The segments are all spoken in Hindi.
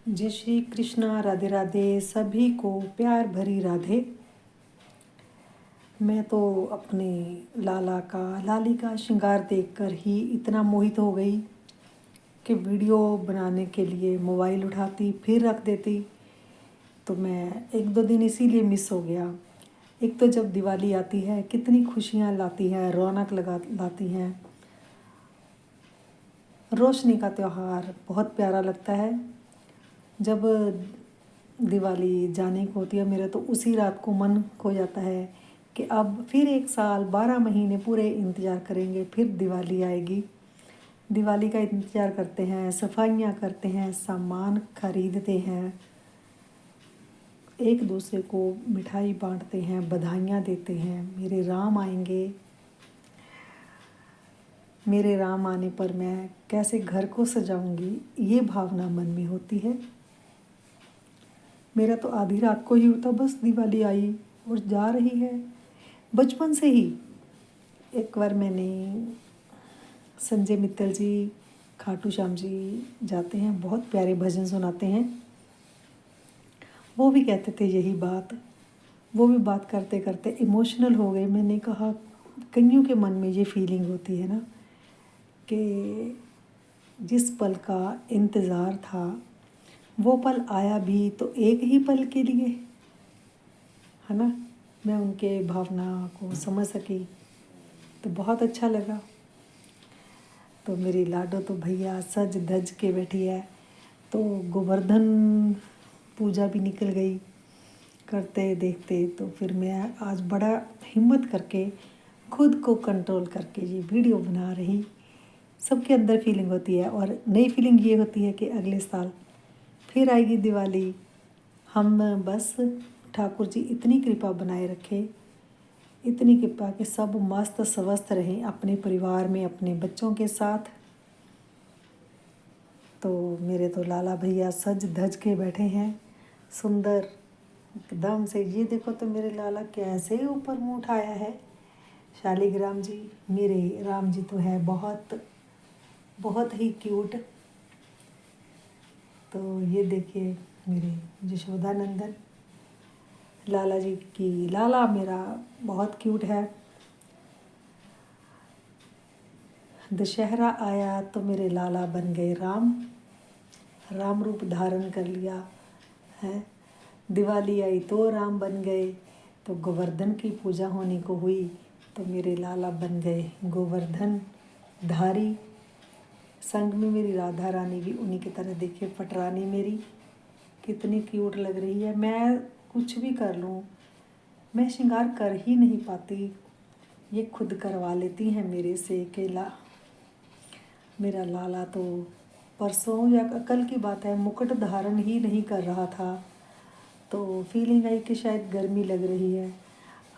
जय श्री कृष्णा, राधे राधे। सभी को प्यार भरी राधे। मैं तो अपने लाली का श्रृंगार देखकर ही इतना मोहित हो गई कि वीडियो बनाने के लिए मोबाइल उठाती फिर रख देती। तो मैं एक दो दिन इसीलिए मिस हो गया। एक तो जब दिवाली आती है कितनी खुशियाँ लाती है, रौनक लाती है। रोशनी का त्यौहार बहुत प्यारा लगता है। जब दिवाली जाने को होती है मेरा तो उसी रात को मन खो जाता है कि अब फिर एक साल 12 महीने पूरे इंतज़ार करेंगे, फिर दिवाली आएगी। दिवाली का इंतज़ार करते हैं, सफाइयाँ करते हैं, सामान खरीदते हैं, एक दूसरे को मिठाई बांटते हैं, बधाइयाँ देते हैं। मेरे राम आएंगे, मेरे राम आने पर मैं कैसे घर को सजाऊंगी, ये भावना मन में होती है। मेरा तो आधी रात को ही होता बस दिवाली आई और जा रही है। बचपन से ही एक बार मैंने संजय मित्तल जी, खाटू श्याम जी जाते हैं, बहुत प्यारे भजन सुनाते हैं। वो भी कहते थे यही बात। वो भी बात करते करते इमोशनल हो गए। मैंने कहा कईयों के मन में ये फीलिंग होती है ना कि जिस पल का इंतज़ार था वो पल आया भी तो एक ही पल के लिए, है ना। मैं उनके भावना को समझ सकी तो बहुत अच्छा लगा। तो मेरी लाडो तो भैया सज धज के बैठी है, तो गोवर्धन पूजा भी निकल गई करते देखते। तो फिर मैं आज बड़ा हिम्मत करके खुद को कंट्रोल करके ये वीडियो बना रही। सबके अंदर फीलिंग होती है और नई फीलिंग ये होती है कि अगले साल फिर आएगी दिवाली। हम बस ठाकुर जी इतनी कृपा बनाए रखे, इतनी कृपा कि सब मस्त स्वस्थ रहें अपने परिवार में, अपने बच्चों के साथ। तो मेरे तो लाला भैया सज धज के बैठे हैं सुंदर एकदम से। ये देखो तो मेरे लाला कैसे ऊपर मुँह उठाया है। शालिग्राम जी, मेरे राम जी तो है बहुत बहुत ही क्यूट। तो ये देखिए मेरे यशोदा नंदन, लाला जी की लाला मेरा बहुत क्यूट है। दशहरा आया तो मेरे लाला बन गए राम, राम रूप धारण कर लिया है। दिवाली आई तो राम बन गए। तो गोवर्धन की पूजा होने को हुई तो मेरे लाला बन गए गोवर्धन धारी। संग में मेरी राधा रानी भी उन्हीं की तरह, देखिए पटरानी मेरी कितनी क्यूट लग रही है। मैं कुछ भी कर लूँ, मैं श्रृंगार कर ही नहीं पाती, ये खुद करवा लेती हैं मेरे से। मेरा लाला तो परसों या कल की बात है, मुकुट धारण ही नहीं कर रहा था। तो फीलिंग आई कि शायद गर्मी लग रही है।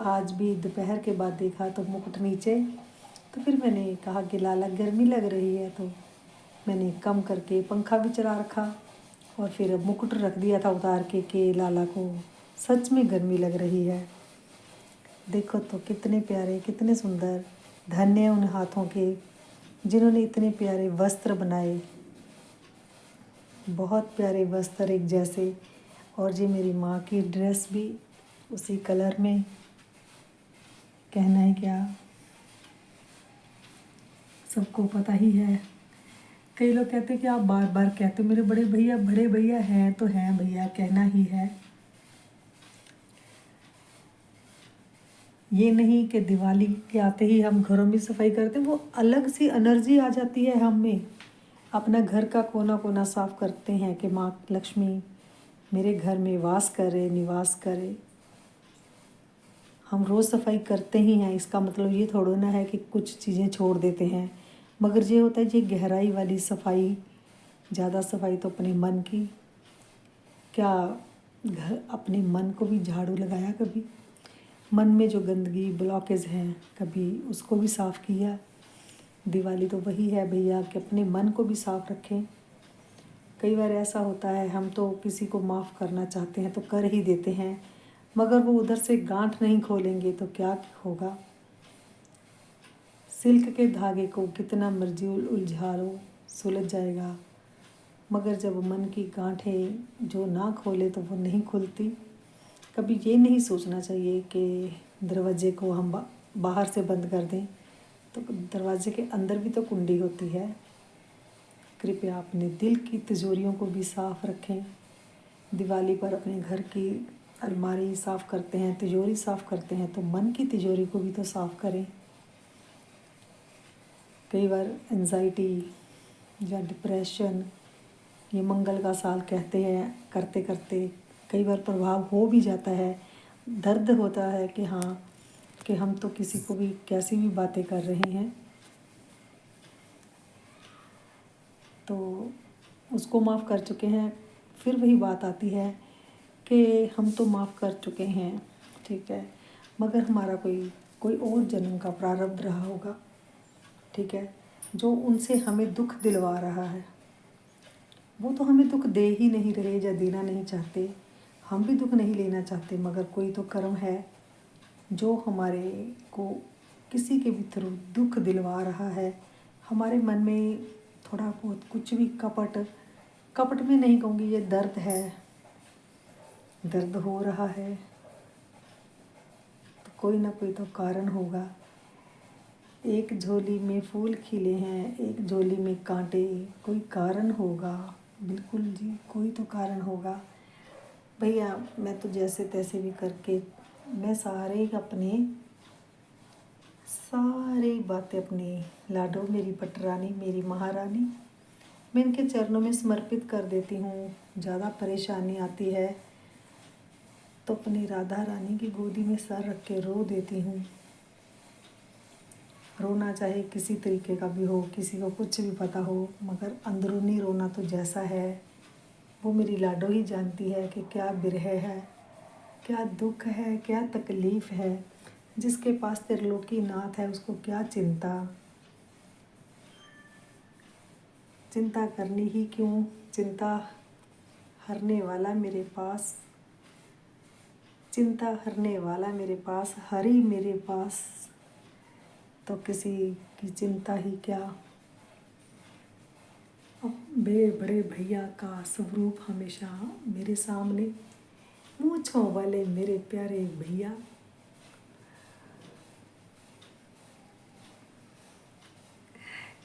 आज भी दोपहर के बाद देखा तो मुकुट नीचे। तो फिर मैंने कहा कि लाला गर्मी लग रही है, तो मैंने कम करके पंखा भी चला रखा और फिर मुकुट रख दिया था उतार के कि लाला को सच में गर्मी लग रही है। देखो तो कितने प्यारे, कितने सुंदर। धन्य उन हाथों के जिन्होंने इतने प्यारे वस्त्र बनाए, बहुत प्यारे वस्त्र एक जैसे। और ये मेरी माँ की ड्रेस भी उसी कलर में, कहना है क्या, सबको पता ही है। कई लोग कहते हैं कि आप बार बार कहते हो, मेरे बड़े भैया हैं तो हैं भैया, कहना ही है। ये नहीं कि दिवाली के आते ही हम घरों में सफाई करते हैं, वो अलग सी एनर्जी आ जाती है हम में। अपना घर का कोना कोना साफ करते हैं कि माँ लक्ष्मी मेरे घर में वास करे, निवास करे। हम रोज़ सफाई करते ही हैं, इसका मतलब ये थोड़ा ना है कि कुछ चीज़ें छोड़ देते हैं। मगर ये होता है ये गहराई वाली सफाई, ज़्यादा सफाई तो अपने मन की। क्या घर अपने मन को भी झाड़ू लगाया कभी? मन में जो गंदगी ब्लॉकेज हैं कभी उसको भी साफ़ किया? दिवाली तो वही है भैया कि अपने मन को भी साफ़ रखें। कई बार ऐसा होता है हम तो किसी को माफ़ करना चाहते हैं तो कर ही देते हैं, मगर वो उधर से गांठ नहीं खोलेंगे तो क्या होगा। सिल्क के धागे को कितना मर्जी उलझा लो सुलझ जाएगा, मगर जब मन की गांठें जो ना खोले तो वो नहीं खुलती। कभी ये नहीं सोचना चाहिए कि दरवाजे को हम बाहर से बंद कर दें, तो दरवाजे के अंदर भी तो कुंडी होती है। कृपया अपने दिल की तिजोरियों को भी साफ़ रखें। दिवाली पर अपने घर की अलमारी साफ़ करते हैं, तिजोरी साफ़ करते हैं, तो मन की तिजोरी को भी तो साफ़ करें। कई बार एंजाइटी या डिप्रेशन, ये मंगल का साल कहते हैं, करते करते कई बार प्रभाव हो भी जाता है। दर्द होता है कि हाँ, कि हम तो किसी को भी कैसी भी बातें कर रहे हैं, तो उसको माफ़ कर चुके हैं। फिर वही बात आती है कि हम तो माफ़ कर चुके हैं, ठीक है, मगर हमारा कोई और जन्म का प्रारब्ध रहा होगा, ठीक है, जो उनसे हमें दुख दिलवा रहा है। वो तो हमें दुख दे ही नहीं रहे या देना नहीं चाहते, हम भी दुख नहीं लेना चाहते, मगर कोई तो कर्म है जो हमारे को किसी के भी थ्रू दुख दिलवा रहा है। हमारे मन में थोड़ा बहुत कुछ भी कपट में नहीं कहूँगी, ये दर्द है, दर्द हो रहा है, तो कोई ना कोई तो कारण होगा। एक झोली में फूल खिले हैं, एक झोली में कांटे, कोई कारण होगा, बिल्कुल जी, कोई तो कारण होगा। भैया मैं तो जैसे तैसे भी करके मैं सारी बातें अपनी लाडो, मेरी पटरानी, मेरी महारानी, मैं इनके चरणों में समर्पित कर देती हूँ। ज़्यादा परेशानी आती है तो अपनी राधा रानी की गोदी में सर रख के रो देती हूँ। रोना चाहे किसी तरीके का भी हो, किसी को कुछ भी पता हो, मगर अंदरूनी रोना तो जैसा है वो मेरी लाडो ही जानती है कि क्या बिरह है, क्या दुख है, क्या तकलीफ़ है। जिसके पास त्रिलोकी नाथ है उसको क्या चिंता करनी ही क्यों। चिंता हरने वाला मेरे पास, चिंता हरने वाला मेरे पास, हरि मेरे पास, तो किसी की चिंता ही क्या। अब मेरे बड़े भैया का स्वरूप हमेशा मेरे सामने, मूंछों वाले मेरे प्यारे भैया।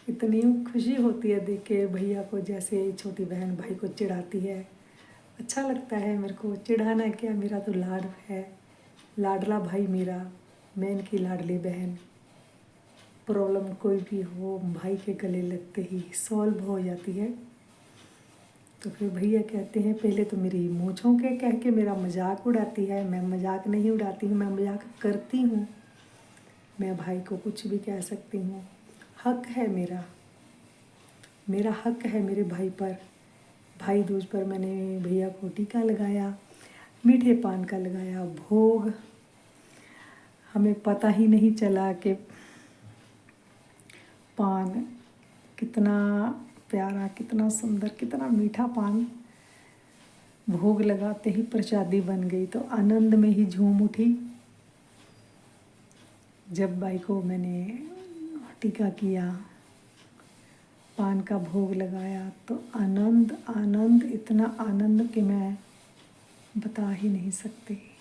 इतनी खुशी होती है देख के भैया को, जैसे छोटी बहन भाई को चिढ़ाती है। अच्छा लगता है मेरे को, चिढ़ाना क्या, मेरा तो लाड है, लाडला भाई मेरा, मैं इनकी लाडली बहन। प्रॉब्लम कोई भी हो भाई के गले लगते ही सॉल्व हो जाती है। तो फिर भैया कहते हैं, पहले तो मेरी मूंछों के कह के मेरा मजाक उड़ाती है। मैं मजाक नहीं उड़ाती हूँ, मैं मजाक करती हूँ। मैं भाई को कुछ भी कह सकती हूँ, हक है मेरा हक है मेरे भाई पर। भाई दूज पर मैंने भैया को टीका लगाया, मीठे पान का लगाया भोग। हमें पता ही नहीं चला कि पान कितना प्यारा, कितना सुंदर, कितना मीठा पान भोग लगाते ही प्रसादी बन गई। तो आनंद में ही झूम उठी। जब भाई को मैंने टीका किया, पान का भोग लगाया, तो आनंद इतना आनंद कि मैं बता ही नहीं सकती।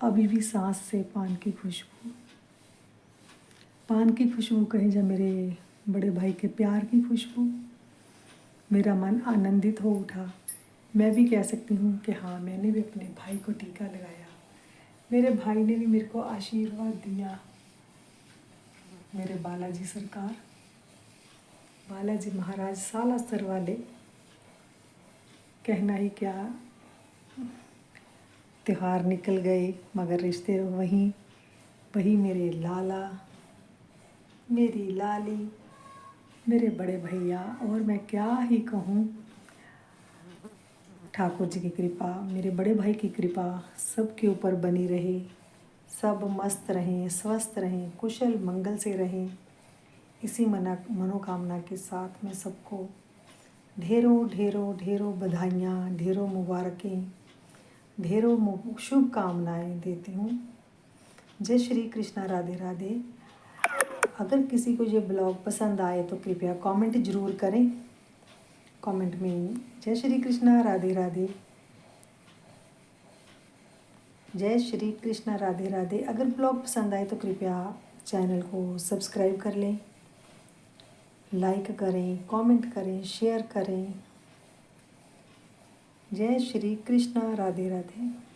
अभी भी सांस से पान की खुशबू कहीं जा मेरे बड़े भाई के प्यार की खुशबू। मेरा मन आनंदित हो उठा। मैं भी कह सकती हूँ कि हाँ, मैंने भी अपने भाई को टीका लगाया, मेरे भाई ने भी मेरे को आशीर्वाद दिया। मेरे बालाजी सरकार, बालाजी महाराज सालासर वाले, कहना ही क्या, त्योहार निकल गए मगर रिश्ते वही मेरे लाला, मेरी लाली, मेरे बड़े भैया। और मैं क्या ही कहूँ, ठाकुर जी की कृपा, मेरे बड़े भाई की कृपा सबके ऊपर बनी रहे। सब मस्त रहें, स्वस्थ रहें, कुशल मंगल से रहें। इसी मनोकामना के साथ मैं सबको ढेरों ढेरों ढेरों बधाइयाँ, ढेरों मुबारकें, ढेरों शुभकामनाएँ देती हूँ। जय श्री कृष्णा, राधे राधे। अगर किसी को ये ब्लॉग पसंद आए तो कृपया कमेंट ज़रूर करें। कमेंट में। जय श्री कृष्णा, राधे राधे। जय श्री कृष्णा, राधे राधे। अगर ब्लॉग पसंद आए तो कृपया चैनल को सब्सक्राइब कर लें, लाइक करें, कमेंट करें, शेयर करें। जय श्री कृष्णा, राधे राधे।